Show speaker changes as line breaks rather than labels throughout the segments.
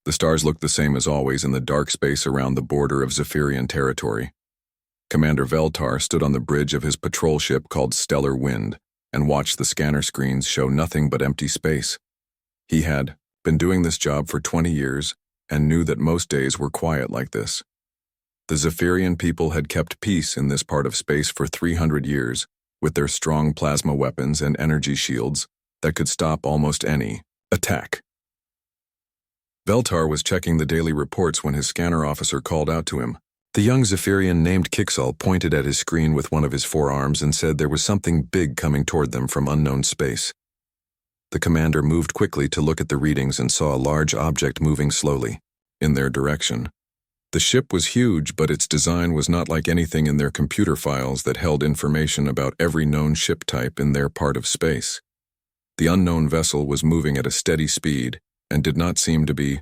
The stars looked the same as always in the dark space around the border of Zephyrian territory. Commander Veltar stood on the bridge of his patrol ship called Stellar Wind and watched the scanner screens show nothing but empty space. He had been doing this job for 20 years and knew that most days were quiet like this. The Zephyrian people had kept peace in this part of space for 300 years, with their strong plasma weapons and energy shields that could stop almost any attack. Veltar was checking the daily reports when his scanner officer called out to him. The young Zephyrian named Kixel pointed at his screen with one of his forearms and said there was something big coming toward them from unknown space. The commander moved quickly to look at the readings and saw a large object moving slowly in their direction. The ship was huge, but its design was not like anything in their computer files that held information about every known ship type in their part of space. The unknown vessel was moving at a steady speed and did not seem to be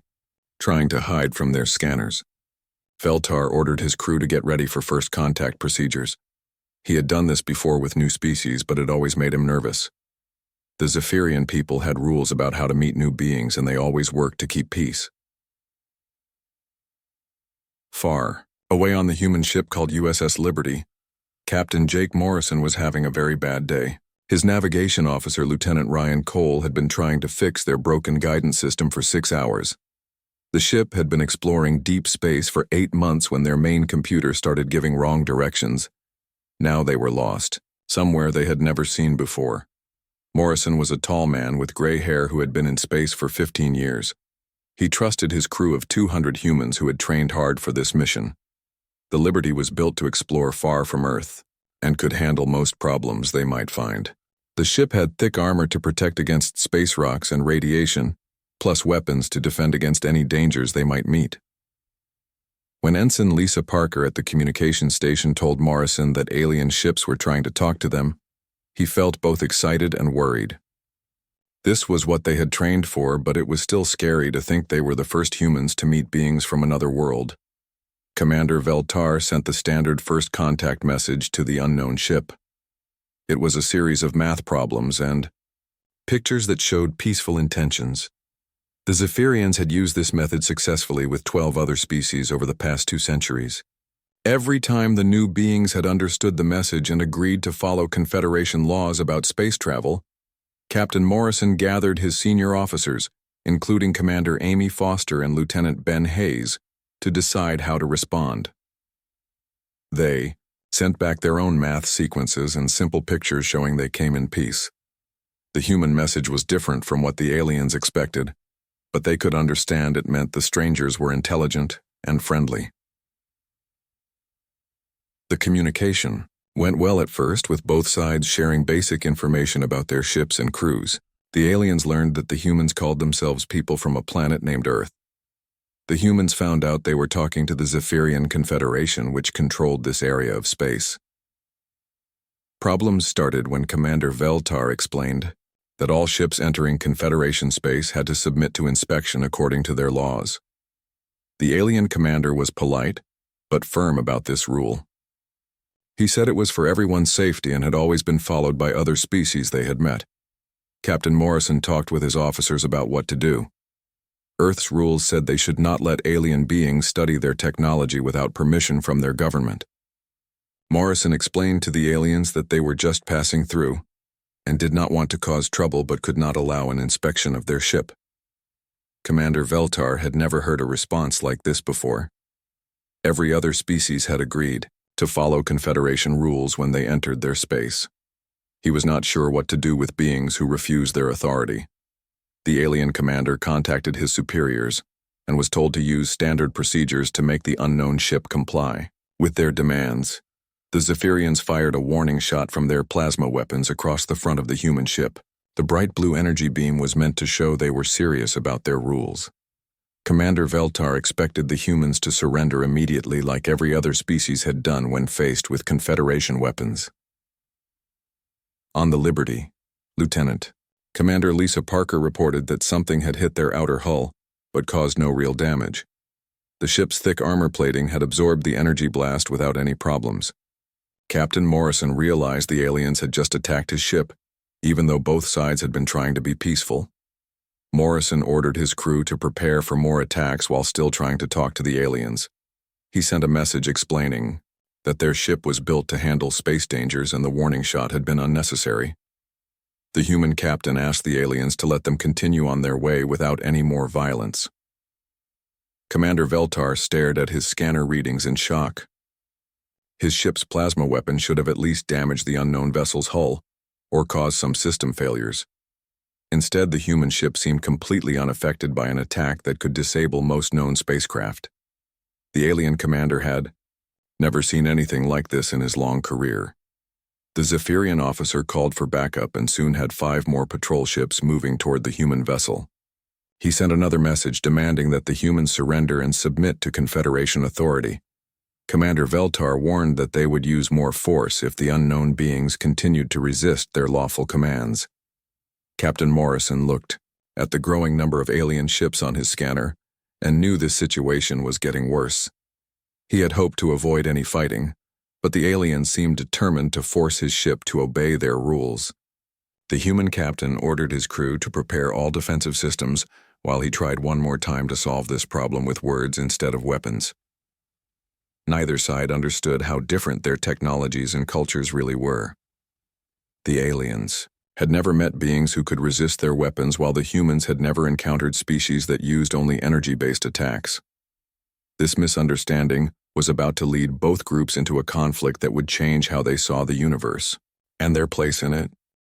trying to hide from their scanners. Veltar ordered his crew to get ready for first contact procedures. He had done this before with new species, but it always made him nervous. The Zephyrian people had rules about how to meet new beings, and they always worked to keep peace. Far away on the human ship called USS Liberty, Captain Jake Morrison was having a very bad day. His navigation officer, Lieutenant Ryan Cole, had been trying to fix their broken guidance system for 6 hours. The ship had been exploring deep space for 8 months when their main computer started giving wrong directions. Now they were lost, somewhere they had never seen before. Morrison was a tall man with gray hair who had been in space for 15 years. He trusted his crew of 200 humans who had trained hard for this mission. The Liberty was built to explore far from Earth and could handle most problems they might find. The ship had thick armor to protect against space rocks and radiation, plus weapons to defend against any dangers they might meet. When Ensign Lisa Parker at the communications station told Morrison that alien ships were trying to talk to them, he felt both excited and worried. This was what they had trained for, but it was still scary to think they were the first humans to meet beings from another world. Commander Veltar sent the standard first contact message to the unknown ship. It was a series of math problems and pictures that showed peaceful intentions. The Zephyrians had used this method successfully with 12 other species over the past 2 centuries. Every time the new beings had understood the message and agreed to follow Confederation laws about space travel, Captain Morrison gathered his senior officers, including Commander Amy Foster and Lieutenant Ben Hayes, to decide how to respond. They sent back their own math sequences and simple pictures showing they came in peace. The human message was different from what the aliens expected, but they could understand it meant the strangers were intelligent and friendly. The communication went well at first, with both sides sharing basic information about their ships and crews. The aliens learned that the humans called themselves people from a planet named Earth. The humans found out they were talking to the Zephyrian Confederation, which controlled this area of space. Problems started when Commander Veltar explained that all ships entering Confederation space had to submit to inspection according to their laws. The alien commander was polite, but firm about this rule. He said it was for everyone's safety and had always been followed by other species they had met. Captain Morrison talked with his officers about what to do. Earth's rules said they should not let alien beings study their technology without permission from their government. Morrison explained to the aliens that they were just passing through and did not want to cause trouble but could not allow an inspection of their ship. Commander Veltar had never heard a response like this before. Every other species had agreed to follow Confederation rules when they entered their space. He was not sure what to do with beings who refused their authority. The alien commander contacted his superiors and was told to use standard procedures to make the unknown ship comply with their demands. The Zephyrians fired a warning shot from their plasma weapons across the front of the human ship. The bright blue energy beam was meant to show they were serious about their rules. Commander Veltar expected the humans to surrender immediately like every other species had done when faced with Confederation weapons. On the Liberty, Lieutenant Commander Lisa Parker reported that something had hit their outer hull, but caused no real damage. The ship's thick armor plating had absorbed the energy blast without any problems. Captain Morrison realized the aliens had just attacked his ship, even though both sides had been trying to be peaceful. Morrison ordered his crew to prepare for more attacks while still trying to talk to the aliens. He sent a message explaining that their ship was built to handle space dangers and the warning shot had been unnecessary. The human captain asked the aliens to let them continue on their way without any more violence. Commander Veltar stared at his scanner readings in shock. His ship's plasma weapon should have at least damaged the unknown vessel's hull or caused some system failures. Instead, the human ship seemed completely unaffected by an attack that could disable most known spacecraft. The alien commander had never seen anything like this in his long career. The Zephyrian officer called for backup and soon had 5 more patrol ships moving toward the human vessel. He sent another message demanding that the humans surrender and submit to Confederation authority. Commander Veltar warned that they would use more force if the unknown beings continued to resist their lawful commands. Captain Morrison looked at the growing number of alien ships on his scanner and knew this situation was getting worse. He had hoped to avoid any fighting, but the aliens seemed determined to force his ship to obey their rules. The human captain ordered his crew to prepare all defensive systems while he tried one more time to solve this problem with words instead of weapons. Neither side understood how different their technologies and cultures really were. The aliens had never met beings who could resist their weapons, while the humans had never encountered species that used only energy-based attacks. This misunderstanding was about to lead both groups into a conflict that would change how they saw the universe and their place in it.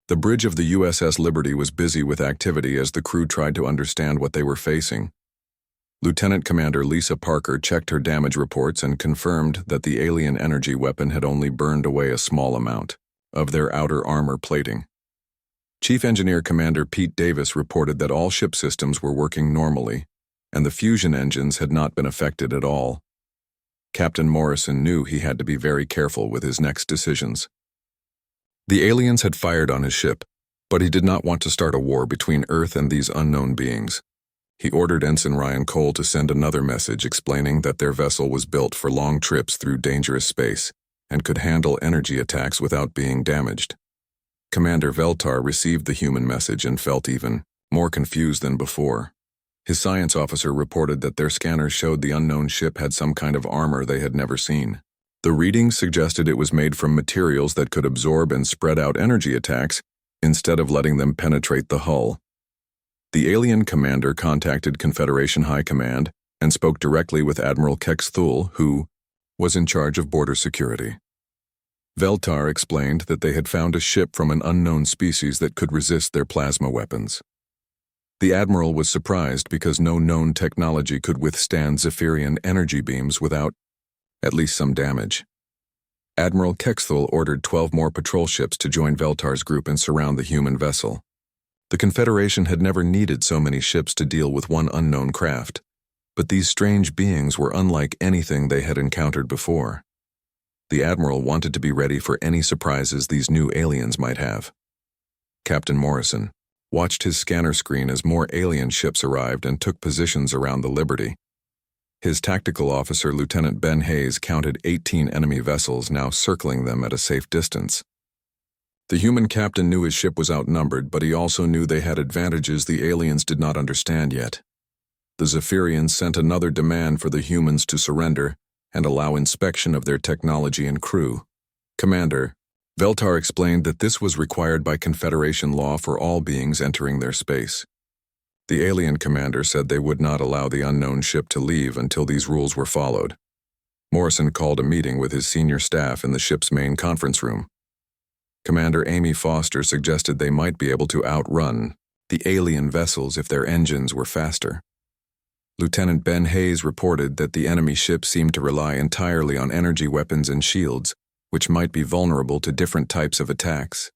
The bridge of the USS Liberty was busy with activity as the crew tried to understand what they were facing. Lieutenant Commander Lisa Parker checked her damage reports and confirmed that the alien energy weapon had only burned away a small amount of their outer armor plating. Chief Engineer Commander Pete Davis reported that all ship systems were working normally, and the fusion engines had not been affected at all. Captain Morrison knew he had to be very careful with his next decisions. The aliens had fired on his ship, but he did not want to start a war between Earth and these unknown beings. He ordered Ensign Ryan Cole to send another message explaining that their vessel was built for long trips through dangerous space and could handle energy attacks without being damaged. Commander Veltar received the human message and felt even more confused than before. His science officer reported that their scanners showed the unknown ship had some kind of armor they had never seen. The readings suggested it was made from materials that could absorb and spread out energy attacks instead of letting them penetrate the hull. The alien commander contacted Confederation High Command and spoke directly with Admiral Kex Thule, who was in charge of border security. Veltar explained that they had found a ship from an unknown species that could resist their plasma weapons. The Admiral was surprised because no known technology could withstand Zephyrian energy beams without at least some damage. Admiral Kexthul ordered 12 more patrol ships to join Veltar's group and surround the human vessel. The Confederation had never needed so many ships to deal with one unknown craft, but these strange beings were unlike anything they had encountered before. The Admiral wanted to be ready for any surprises these new aliens might have. Captain Morrison watched his scanner screen as more alien ships arrived and took positions around the Liberty. His tactical officer, Lieutenant Ben Hayes, counted 18 enemy vessels now circling them at a safe distance. The human captain knew his ship was outnumbered, but he also knew they had advantages the aliens did not understand yet. The Zephyrians sent another demand for the humans to surrender and allow inspection of their technology and crew. Commander Veltar explained that this was required by Confederation law for all beings entering their space. The alien commander said they would not allow the unknown ship to leave until these rules were followed. Morrison called a meeting with his senior staff in the ship's main conference room. Commander Amy Foster suggested they might be able to outrun the alien vessels if their engines were faster. Lieutenant Ben Hayes reported that the enemy ship seemed to rely entirely on energy weapons and shields, which might be vulnerable to different types of attacks.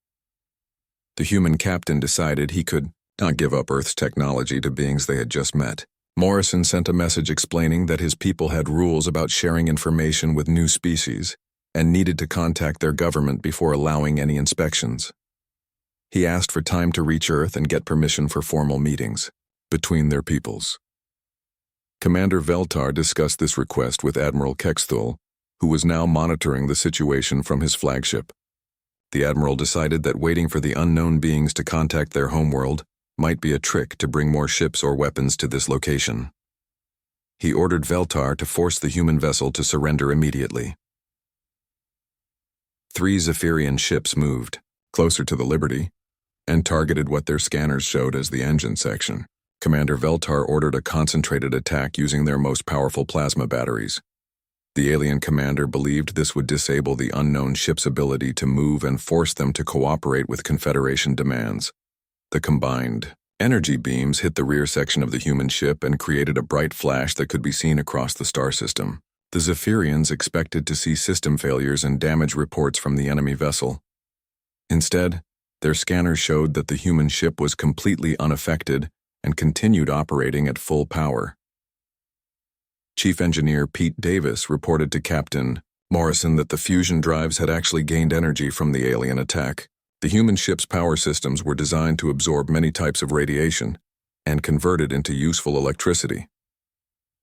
The human captain decided he could not give up Earth's technology to beings they had just met. Morrison sent a message explaining that his people had rules about sharing information with new species and needed to contact their government before allowing any inspections. He asked for time to reach Earth and get permission for formal meetings between their peoples. Commander Veltar discussed this request with Admiral Kexthul, who was now monitoring the situation from his flagship. The Admiral decided that waiting for the unknown beings to contact their homeworld might be a trick to bring more ships or weapons to this location. He ordered Veltar to force the human vessel to surrender immediately. 3 Zephyrian ships moved closer to the Liberty and targeted what their scanners showed as the engine section. Commander Veltar ordered a concentrated attack using their most powerful plasma batteries. The alien commander believed this would disable the unknown ship's ability to move and force them to cooperate with Confederation demands. The combined energy beams hit the rear section of the human ship and created a bright flash that could be seen across the star system. The Zephyrians expected to see system failures and damage reports from the enemy vessel. Instead, their scanners showed that the human ship was completely unaffected and continued operating at full power. Chief Engineer Pete Davis reported to Captain Morrison that the fusion drives had actually gained energy from the alien attack. The human ship's power systems were designed to absorb many types of radiation and convert it into useful electricity.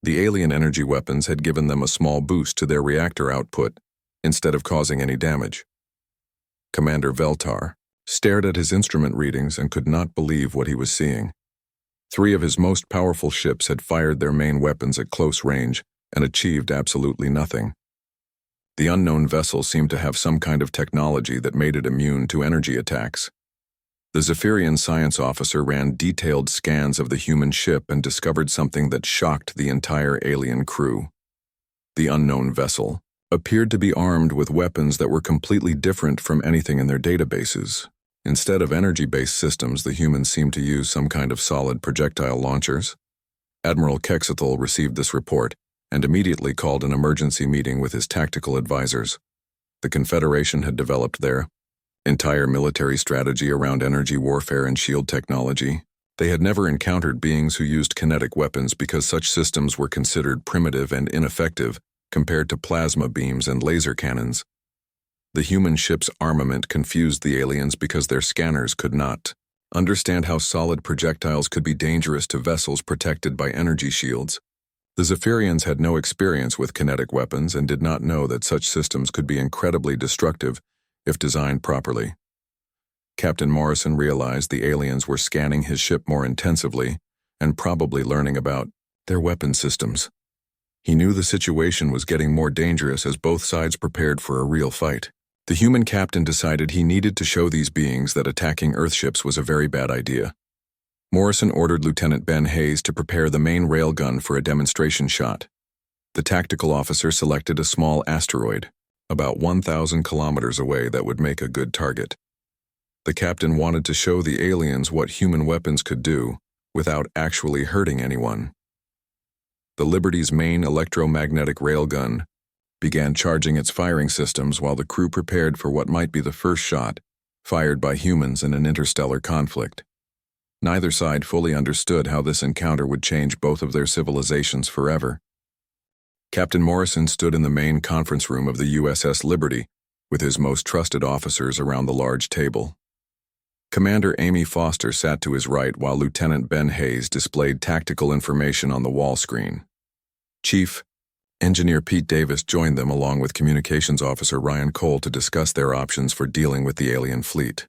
The alien energy weapons had given them a small boost to their reactor output instead of causing any damage. Commander Veltar stared at his instrument readings and could not believe what he was seeing. 3 of his most powerful ships had fired their main weapons at close range and achieved absolutely nothing. The unknown vessel seemed to have some kind of technology that made it immune to energy attacks. The Zephyrian science officer ran detailed scans of the human ship and discovered something that shocked the entire alien crew. The unknown vessel appeared to be armed with weapons that were completely different from anything in their databases. Instead of energy-based systems, the humans seemed to use some kind of solid projectile launchers. Admiral Kexethal received this report and immediately called an emergency meeting with his tactical advisors. The Confederation had developed their entire military strategy around energy warfare and shield technology. They had never encountered beings who used kinetic weapons because such systems were considered primitive and ineffective compared to plasma beams and laser cannons. The human ship's armament confused the aliens because their scanners could not understand how solid projectiles could be dangerous to vessels protected by energy shields. The Zephyrians had no experience with kinetic weapons and did not know that such systems could be incredibly destructive if designed properly. Captain Morrison realized the aliens were scanning his ship more intensively and probably learning about their weapon systems. He knew the situation was getting more dangerous as both sides prepared for a real fight. The human captain decided he needed to show these beings that attacking Earthships was a very bad idea. Morrison ordered Lieutenant Ben Hayes to prepare the main railgun for a demonstration shot. The tactical officer selected a small asteroid, about 1,000 kilometers away, that would make a good target. The captain wanted to show the aliens what human weapons could do without actually hurting anyone. The Liberty's main electromagnetic railgun began charging its firing systems while the crew prepared for what might be the first shot fired by humans in an interstellar conflict. Neither side fully understood how this encounter would change both of their civilizations forever. Captain Morrison stood in the main conference room of the USS Liberty with his most trusted officers around the large table. Commander Amy Foster sat to his right while Lieutenant Ben Hayes displayed tactical information on the wall screen. Chief Engineer Pete Davis joined them along with Communications Officer Ryan Cole to discuss their options for dealing with the alien fleet.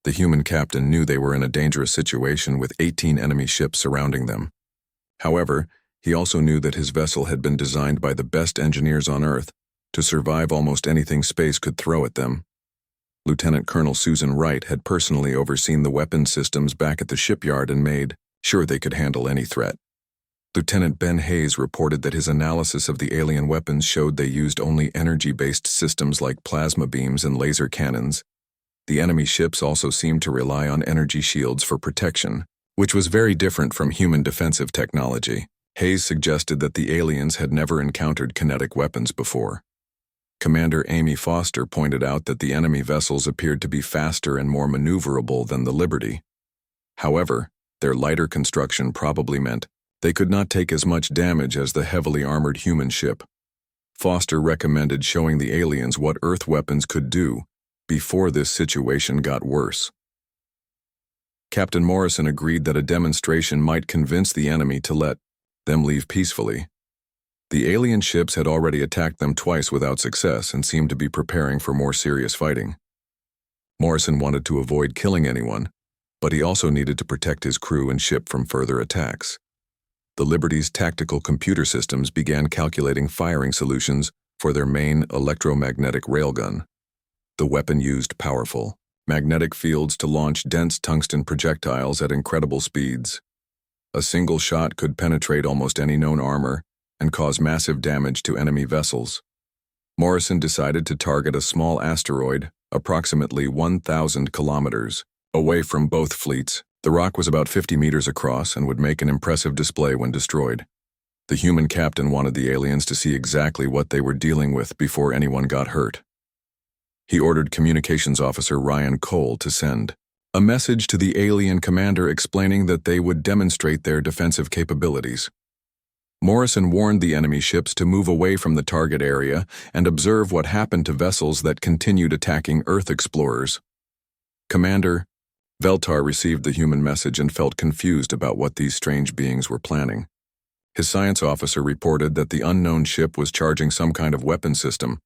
The human captain knew they were in a dangerous situation with 18 enemy ships surrounding them. However, he also knew that his vessel had been designed by the best engineers on Earth to survive almost anything space could throw at them. Lieutenant Colonel Susan Wright had personally overseen the weapon systems back at the shipyard and made sure they could handle any threat. Lieutenant Ben Hayes reported that his analysis of the alien weapons showed they used only energy-based systems like plasma beams and laser cannons. The enemy ships also seemed to rely on energy shields for protection, which was very different from human defensive technology. Hayes suggested that the aliens had never encountered kinetic weapons before. Commander Amy Foster pointed out that the enemy vessels appeared to be faster and more maneuverable than the Liberty. However, their lighter construction probably meant they could not take as much damage as the heavily armored human ship. Foster recommended showing the aliens what Earth weapons could do before this situation got worse. Captain Morrison agreed that a demonstration might convince the enemy to let them leave peacefully. The alien ships had already attacked them twice without success and seemed to be preparing for more serious fighting. Morrison wanted to avoid killing anyone, but he also needed to protect his crew and ship from further attacks. The Liberty's tactical computer systems began calculating firing solutions for their main electromagnetic railgun. The weapon used powerful magnetic fields to launch dense tungsten projectiles at incredible speeds. A single shot could penetrate almost any known armor and cause massive damage to enemy vessels. Morrison decided to target a small asteroid, approximately 1,000 kilometers away from both fleets. The rock was about 50 meters across and would make an impressive display when destroyed. The human captain wanted the aliens to see exactly what they were dealing with before anyone got hurt. He ordered Communications Officer Ryan Cole to send a message to the alien commander explaining that they would demonstrate their defensive capabilities. Morrison warned the enemy ships to move away from the target area and observe what happened to vessels that continued attacking Earth explorers. Commander Veltar received the human message and felt confused about what these strange beings were planning. His science officer reported that the unknown ship was charging some kind of weapon system,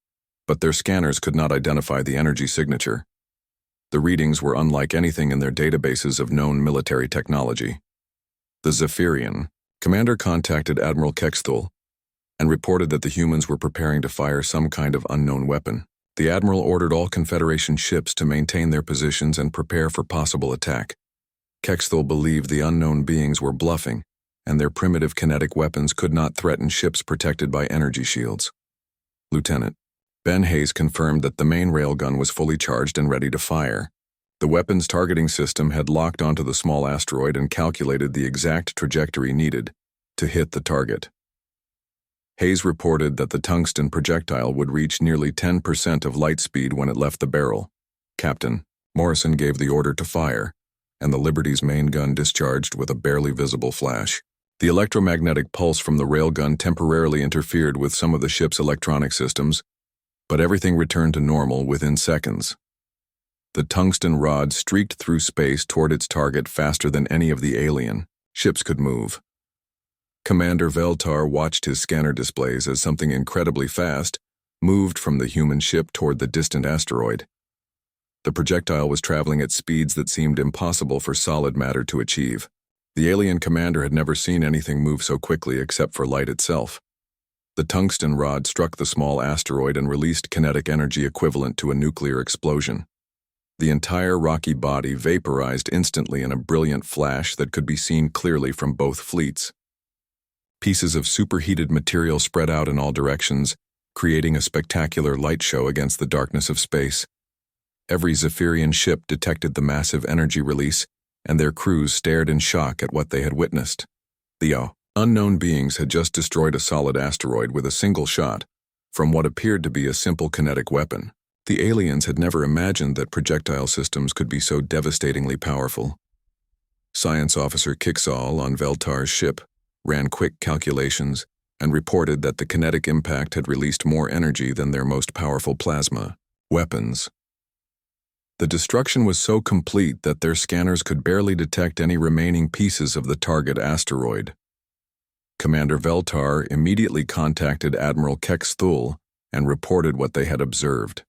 but their scanners could not identify the energy signature. The readings were unlike anything in their databases of known military technology. The Zephyrian commander contacted Admiral Kexthul and reported that the humans were preparing to fire some kind of unknown weapon. The admiral ordered all Confederation ships to maintain their positions and prepare for possible attack. Kexthul believed the unknown beings were bluffing, and their primitive kinetic weapons could not threaten ships protected by energy shields. Lieutenant Ben Hayes confirmed that the main railgun was fully charged and ready to fire. The weapon's targeting system had locked onto the small asteroid and calculated the exact trajectory needed to hit the target. Hayes reported that the tungsten projectile would reach nearly 10% of light speed when it left the barrel. Captain Morrison gave the order to fire, and the Liberty's main gun discharged with a barely visible flash. The electromagnetic pulse from the railgun temporarily interfered with some of the ship's electronic systems, but everything returned to normal within seconds. The tungsten rod streaked through space toward its target faster than any of the alien ships could move. Commander Veltar watched his scanner displays as something incredibly fast moved from the human ship toward the distant asteroid. The projectile was traveling at speeds that seemed impossible for solid matter to achieve. The alien commander had never seen anything move so quickly except for light itself. The tungsten rod struck the small asteroid and released kinetic energy equivalent to a nuclear explosion. The entire rocky body vaporized instantly in a brilliant flash that could be seen clearly from both fleets. Pieces of superheated material spread out in all directions, creating a spectacular light show against the darkness of space. Every Zephyrian ship detected the massive energy release, and their crews stared in shock at what they had witnessed. The unknown beings had just destroyed a solid asteroid with a single shot from what appeared to be a simple kinetic weapon. The aliens had never imagined that projectile systems could be so devastatingly powerful. Science Officer Kixall on Veltar's ship ran quick calculations and reported that the kinetic impact had released more energy than their most powerful plasma weapons. The destruction was so complete that their scanners could barely detect any remaining pieces of the target asteroid. Commander Veltar immediately contacted Admiral Kexthul and reported what they had observed.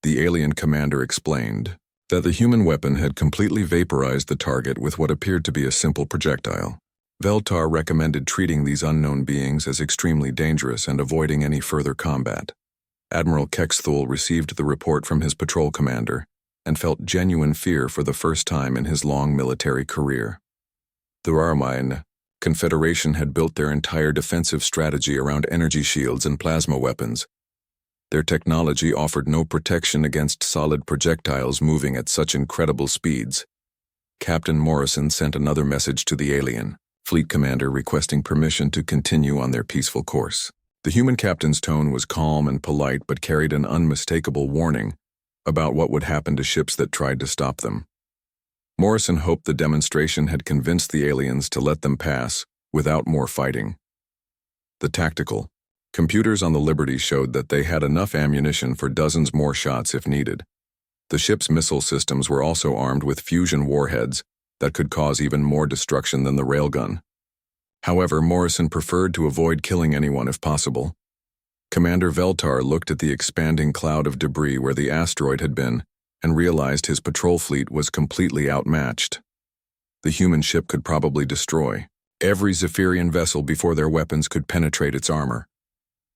The alien commander explained that the human weapon had completely vaporized the target with what appeared to be a simple projectile. Veltar recommended treating these unknown beings as extremely dangerous and avoiding any further combat. Admiral Kexthul received the report from his patrol commander and felt genuine fear for the first time in his long military career. The Rarmine Confederation had built their entire defensive strategy around energy shields and plasma weapons. Their technology offered no protection against solid projectiles moving at such incredible speeds. Captain Morrison sent another message to the alien fleet commander requesting permission to continue on their peaceful course. The human captain's tone was calm and polite but carried an unmistakable warning about what would happen to ships that tried to stop them. Morrison hoped the demonstration had convinced the aliens to let them pass without more fighting. The tactical computers on the Liberty showed that they had enough ammunition for dozens more shots if needed. The ship's missile systems were also armed with fusion warheads that could cause even more destruction than the railgun. However, Morrison preferred to avoid killing anyone if possible. Commander Veltar looked at the expanding cloud of debris where the asteroid had been and realized his patrol fleet was completely outmatched. the human ship could probably destroy every Zephyrian vessel before their weapons could penetrate its armor.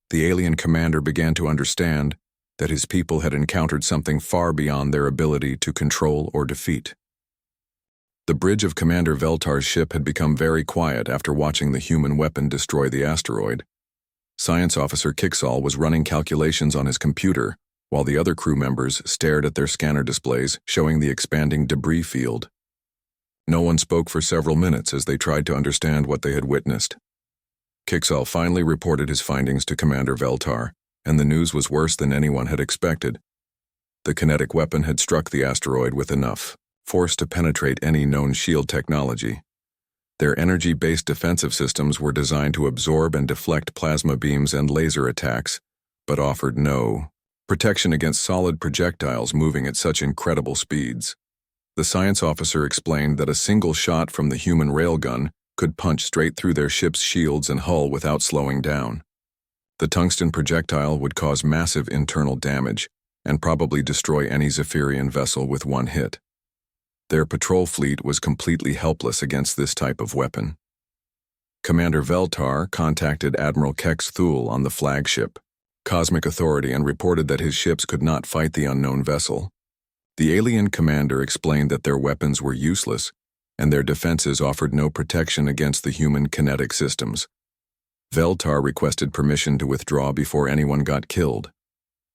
The alien commander began to understand that his people had encountered something far beyond their ability to control or defeat. The bridge of Commander Veltar's ship had become very quiet after watching the human weapon destroy the asteroid. Science Officer Kixall was running calculations on his computer, while the other crew members stared at their scanner displays showing the expanding debris field. No one spoke for several minutes as they tried to understand what they had witnessed. Kixall finally reported his findings to Commander Veltar, and the news was worse than anyone had expected. The kinetic weapon had struck the asteroid with enough force to penetrate any known shield technology. Their energy-based defensive systems were designed to absorb and deflect plasma beams and laser attacks, but offered no protection against solid projectiles moving at such incredible speeds. The science officer explained that a single shot from the human railgun could punch straight through their ship's shields and hull without slowing down. The tungsten projectile would cause massive internal damage and probably destroy any Zephyrian vessel with one hit. Their patrol fleet was completely helpless against this type of weapon. Commander Veltar contacted Admiral Kex Thule on the flagship Cosmic Authority and reported that his ships could not fight the unknown vessel. The alien commander explained that their weapons were useless and their defenses offered no protection against the human kinetic systems. Veltar requested permission to withdraw before anyone got killed.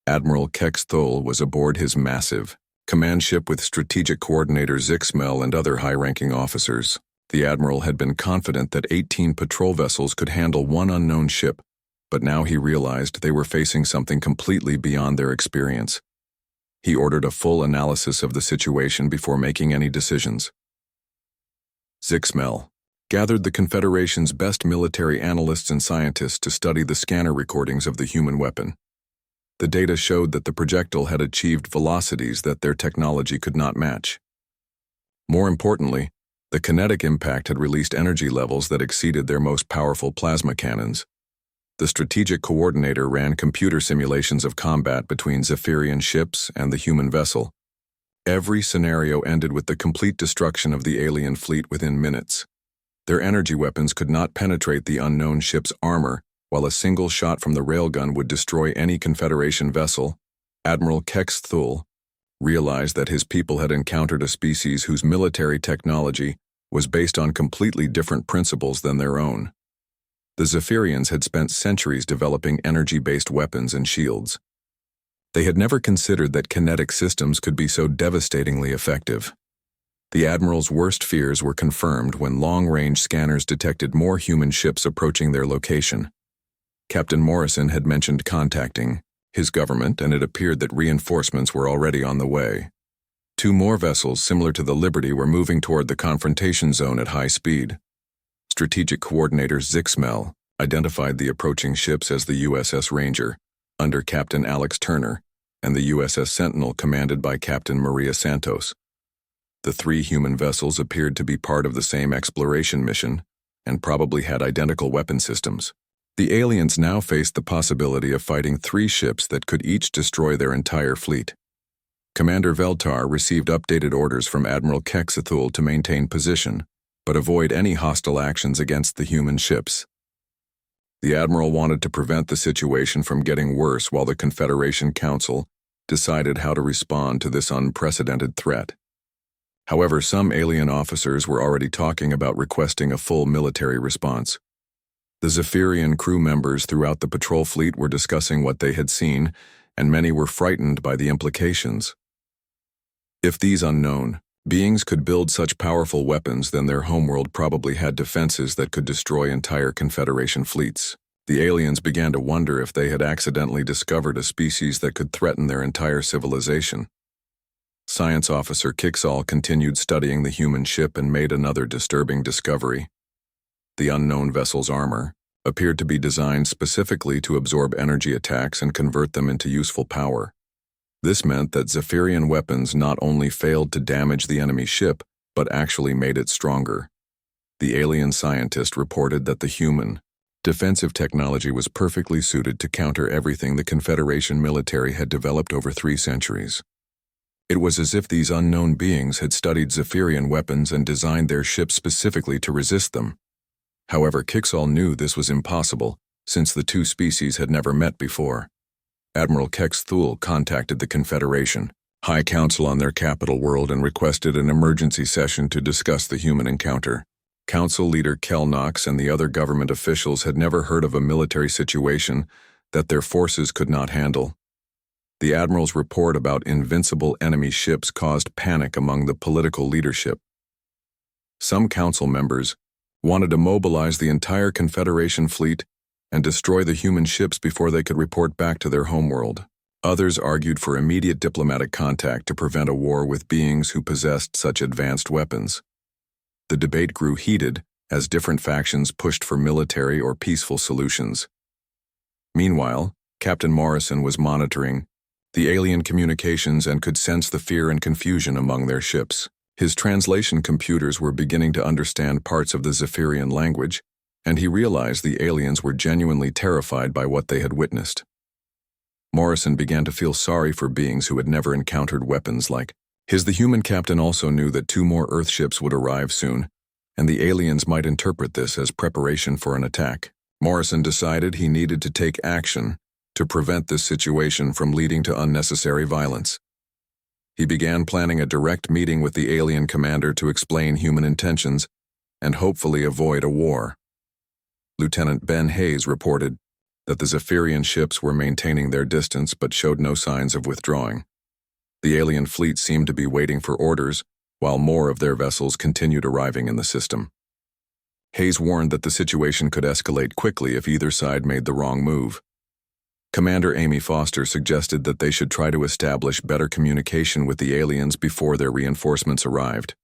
Admiral Kex Thule was aboard his massive command ship with strategic coordinator Zixmel and other high-ranking officers. The admiral had been confident that 18 patrol vessels could handle one unknown ship, but now he realized they were facing something completely beyond their experience. He ordered a full analysis of the situation before making any decisions. Zixmel gathered the Confederation's best military analysts and scientists to study the scanner recordings of the human weapon. The data showed that the projectile had achieved velocities that their technology could not match. More importantly, the kinetic impact had released energy levels that exceeded their most powerful plasma cannons. The strategic coordinator ran computer simulations of combat between Zephyrian ships and the human vessel. Every scenario ended with the complete destruction of the alien fleet within minutes. Their energy weapons could not penetrate the unknown ship's armor, while a single shot from the railgun would destroy any Confederation vessel. Admiral Kex Thule realized that his people had encountered a species whose military technology was based on completely different principles than their own. The Zephyrians had spent centuries developing energy-based weapons and shields. They had never considered that kinetic systems could be so devastatingly effective. The Admiral's worst fears were confirmed when long-range scanners detected more human ships approaching their location. Captain Morrison had mentioned contacting his government, and it appeared that reinforcements were already on the way. 2 more vessels similar to the Liberty were moving toward the confrontation zone at high speed. Strategic Coordinator Zixmel identified the approaching ships as the USS Ranger, under Captain Alex Turner, and the USS Sentinel commanded by Captain Maria Santos. The 3 human vessels appeared to be part of the same exploration mission, and probably had identical weapon systems. The aliens now faced the possibility of fighting 3 ships that could each destroy their entire fleet. Commander Veltar received updated orders from Admiral Kex Thule to maintain position, but avoid any hostile actions against the human ships. The Admiral wanted to prevent the situation from getting worse while the Confederation Council decided how to respond to this unprecedented threat. However, some alien officers were already talking about requesting a full military response. The Zephyrian crew members throughout the patrol fleet were discussing what they had seen, and many were frightened by the implications. If these unknown beings could build such powerful weapons, then their homeworld probably had defenses that could destroy entire Confederation fleets. The aliens began to wonder if they had accidentally discovered a species that could threaten their entire civilization. Science Officer Kixall continued studying the human ship and made another disturbing discovery. The unknown vessel's armor appeared to be designed specifically to absorb energy attacks and convert them into useful power. This meant that Zephyrian weapons not only failed to damage the enemy ship, but actually made it stronger. The alien scientist reported that the human defensive technology was perfectly suited to counter everything the Confederation military had developed over 3 centuries. It was as if these unknown beings had studied Zephyrian weapons and designed their ships specifically to resist them. However, Kixall knew this was impossible, since the two species had never met before. Admiral Kex Thule contacted the Confederation, High Council on their capital world, and requested an emergency session to discuss the human encounter. Council leader Kel Knox and the other government officials had never heard of a military situation that their forces could not handle. The Admiral's report about invincible enemy ships caused panic among the political leadership. Some council members wanted to mobilize the entire Confederation fleet and destroy the human ships before they could report back to their homeworld. Others argued for immediate diplomatic contact to prevent a war with beings who possessed such advanced weapons. The debate grew heated as different factions pushed for military or peaceful solutions. Meanwhile, Captain Morrison was monitoring the alien communications and could sense the fear and confusion among their ships. His translation computers were beginning to understand parts of the Zephyrian language, and he realized the aliens were genuinely terrified by what they had witnessed. Morrison began to feel sorry for beings who had never encountered weapons like his. The human captain also knew that 2 more Earth ships would arrive soon, and the aliens might interpret this as preparation for an attack. Morrison decided he needed to take action to prevent this situation from leading to unnecessary violence. He began planning a direct meeting with the alien commander to explain human intentions and hopefully avoid a war. Lieutenant Ben Hayes reported that the Zephyrian ships were maintaining their distance but showed no signs of withdrawing. The alien fleet seemed to be waiting for orders, while more of their vessels continued arriving in the system. Hayes warned that the situation could escalate quickly if either side made the wrong move. Commander Amy Foster suggested that they should try to establish better communication with the aliens before their reinforcements arrived.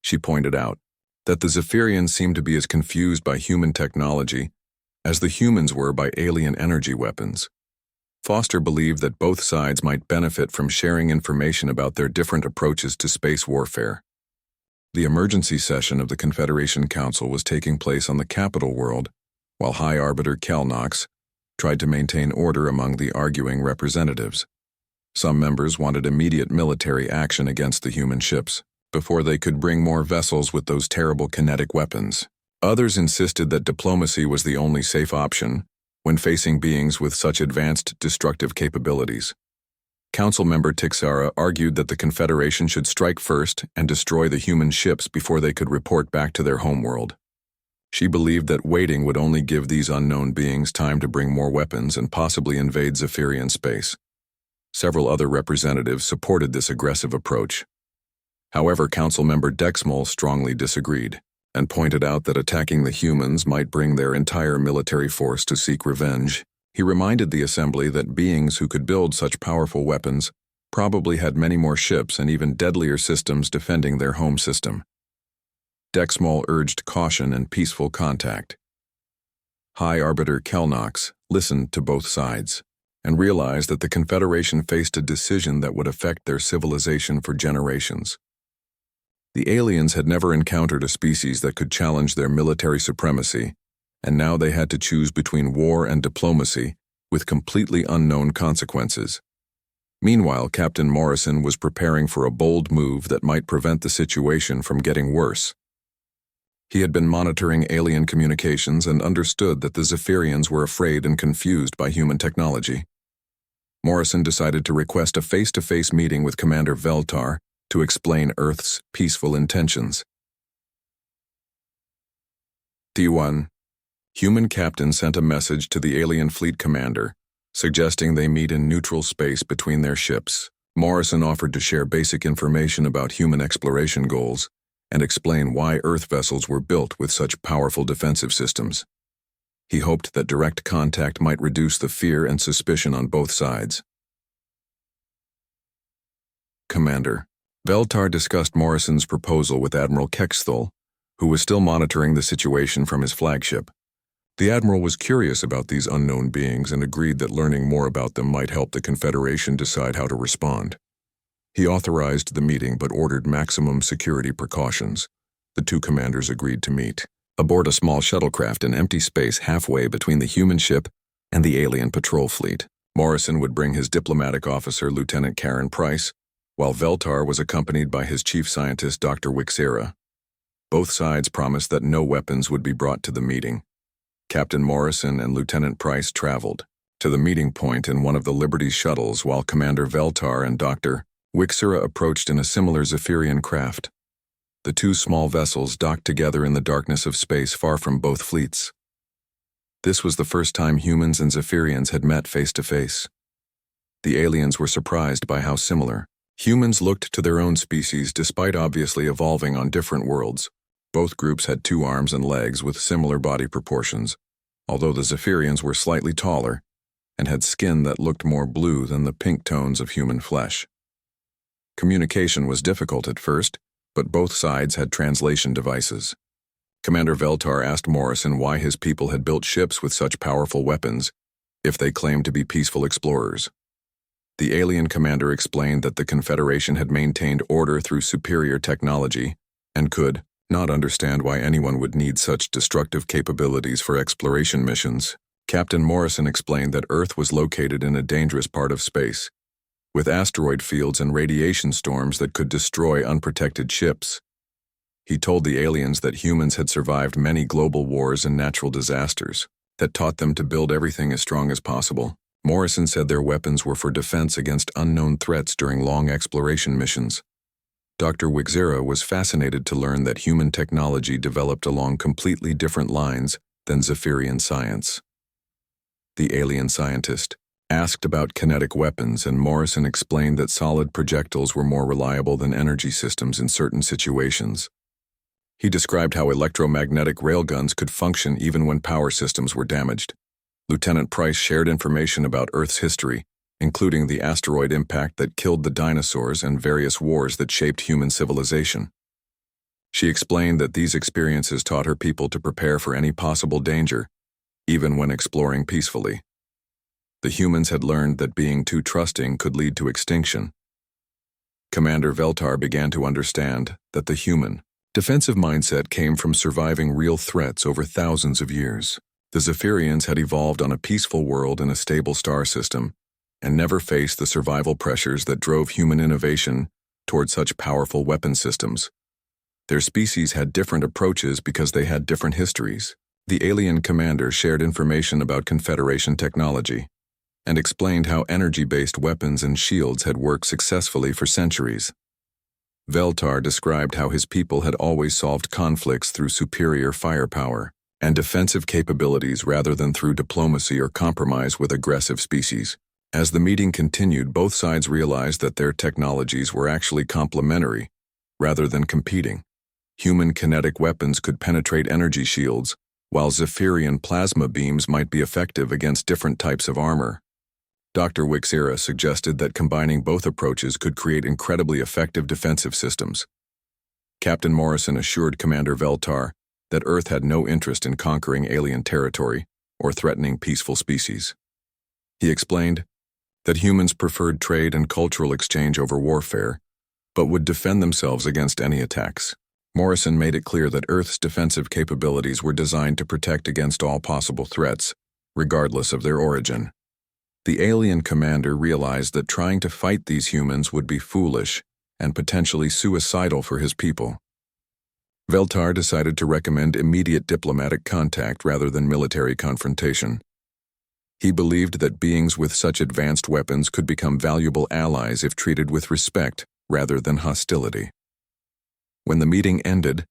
She pointed out that the Zephyrians seemed to be as confused by human technology as the humans were by alien energy weapons. Foster believed that both sides might benefit from sharing information about their different approaches to space warfare. The emergency session of the Confederation Council was taking place on the capital world, while High Arbiter Kel Knox tried to maintain order among the arguing representatives. Some members wanted immediate military action against the human ships before they could bring more vessels with those terrible kinetic weapons. Others insisted that diplomacy was the only safe option when facing beings with such advanced destructive capabilities. Council member Tixara argued that the Confederation should strike first and destroy the human ships before they could report back to their homeworld. She believed that waiting would only give these unknown beings time to bring more weapons and possibly invade Zephyrian space. Several other representatives supported this aggressive approach. However, Council member Dexmol strongly disagreed and pointed out that attacking the humans might bring their entire military force to seek revenge. He reminded the assembly that beings who could build such powerful weapons probably had many more ships and even deadlier systems defending their home system. Dexmol urged caution and peaceful contact. High Arbiter Kel Knox listened to both sides and realized that the Confederation faced a decision that would affect their civilization for generations. The aliens had never encountered a species that could challenge their military supremacy, and now they had to choose between war and diplomacy with completely unknown consequences. Meanwhile, Captain Morrison was preparing for a bold move that might prevent the situation from getting worse. He had been monitoring alien communications and understood that the Zephyrians were afraid and confused by human technology. Morrison decided to request a face-to-face meeting with Commander Veltar to explain Earth's peaceful intentions. D1. Human captain sent a message to the alien fleet commander, suggesting they meet in neutral space between their ships. Morrison offered to share basic information about human exploration goals and explain why Earth vessels were built with such powerful defensive systems. He hoped that direct contact might reduce the fear and suspicion on both sides. Commander Veltar discussed Morrison's proposal with Admiral Kexthal, who was still monitoring the situation from his flagship. The Admiral was curious about these unknown beings and agreed that learning more about them might help the Confederation decide how to respond. He authorized the meeting but ordered maximum security precautions. The two commanders agreed to meet aboard a small shuttlecraft in empty space halfway between the human ship and the alien patrol fleet. Morrison would bring his diplomatic officer, Lieutenant Karen Price, while Veltar was accompanied by his chief scientist Dr. Wixera. Both sides promised that no weapons would be brought to the meeting. Captain Morrison and Lieutenant Price traveled to the meeting point in one of the Liberty's shuttles while Commander Veltar and Dr. Wixera approached in a similar Zephyrian craft. The two small vessels docked together in the darkness of space far from both fleets. This was the first time humans and Zephyrians had met face to face. The aliens were surprised by how similar humans looked to their own species despite obviously evolving on different worlds. Both groups had 2 arms and legs with similar body proportions, although the Zephyrians were slightly taller and had skin that looked more blue than the pink tones of human flesh. Communication was difficult at first, but both sides had translation devices. Commander Veltar asked Morrison why his people had built ships with such powerful weapons if they claimed to be peaceful explorers. The alien commander explained that the Confederation had maintained order through superior technology and could not understand why anyone would need such destructive capabilities for exploration missions. Captain Morrison explained that Earth was located in a dangerous part of space, with asteroid fields and radiation storms that could destroy unprotected ships. He told the aliens that humans had survived many global wars and natural disasters that taught them to build everything as strong as possible. Morrison said their weapons were for defense against unknown threats during long exploration missions. Dr. Wixera was fascinated to learn that human technology developed along completely different lines than Zephyrian science. The alien scientist asked about kinetic weapons, and Morrison explained that solid projectiles were more reliable than energy systems in certain situations. He described how electromagnetic railguns could function even when power systems were damaged. Lieutenant Price shared information about Earth's history, including the asteroid impact that killed the dinosaurs and various wars that shaped human civilization. She explained that these experiences taught her people to prepare for any possible danger, even when exploring peacefully. The humans had learned that being too trusting could lead to extinction. Commander Veltar began to understand that the human defensive mindset came from surviving real threats over thousands of years. The Zephyrians had evolved on a peaceful world in a stable star system and never faced the survival pressures that drove human innovation toward such powerful weapon systems. Their species had different approaches because they had different histories. The alien commander shared information about Confederation technology and explained how energy-based weapons and shields had worked successfully for centuries. Veltar described how his people had always solved conflicts through superior firepower and defensive capabilities rather than through diplomacy or compromise with aggressive species. As the meeting continued, both sides realized that their technologies were actually complementary rather than competing. Human kinetic weapons could penetrate energy shields, while Zephyrian plasma beams might be effective against different types of armor. Dr. Wixera suggested that combining both approaches could create incredibly effective defensive systems. Captain Morrison assured Commander Veltar that Earth had no interest in conquering alien territory or threatening peaceful species. He explained that humans preferred trade and cultural exchange over warfare, but would defend themselves against any attacks. Morrison made it clear that Earth's defensive capabilities were designed to protect against all possible threats, regardless of their origin. The alien commander realized that trying to fight these humans would be foolish and potentially suicidal for his people. Veltar decided to recommend immediate diplomatic contact rather than military confrontation. He believed that beings with such advanced weapons could become valuable allies if treated with respect rather than hostility. When the meeting ended,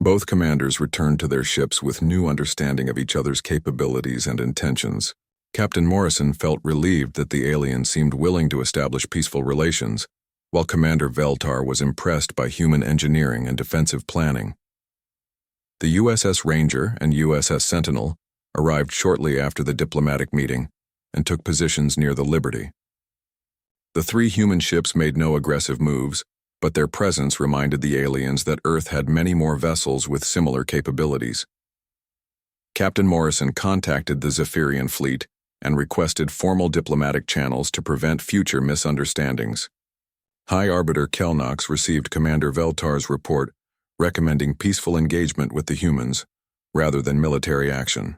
both commanders returned to their ships with new understanding of each other's capabilities and intentions. Captain Morrison felt relieved that the aliens seemed willing to establish peaceful relations, while Commander Veltar was impressed by human engineering and defensive planning. The USS Ranger and USS Sentinel arrived shortly after the diplomatic meeting and took positions near the Liberty. The 3 human ships made no aggressive moves, but their presence reminded the aliens that Earth had many more vessels with similar capabilities. Captain Morrison contacted the Zephyrian fleet and requested formal diplomatic channels to prevent future misunderstandings. High Arbiter Kelnox received Commander Veltar's report recommending peaceful engagement with the humans rather than military action.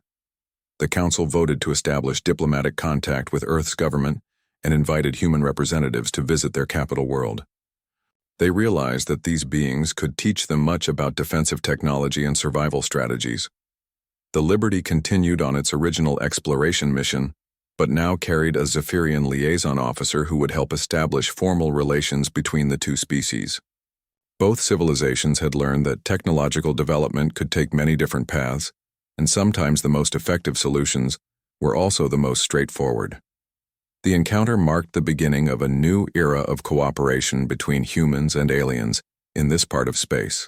The Council voted to establish diplomatic contact with Earth's government and invited human representatives to visit their capital world. They realized that these beings could teach them much about defensive technology and survival strategies. The Liberty continued on its original exploration mission, but now carried a Zephyrian liaison officer who would help establish formal relations between the two species. Both civilizations had learned that technological development could take many different paths, and sometimes the most effective solutions were also the most straightforward. The encounter marked the beginning of a new era of cooperation between humans and aliens in this part of space.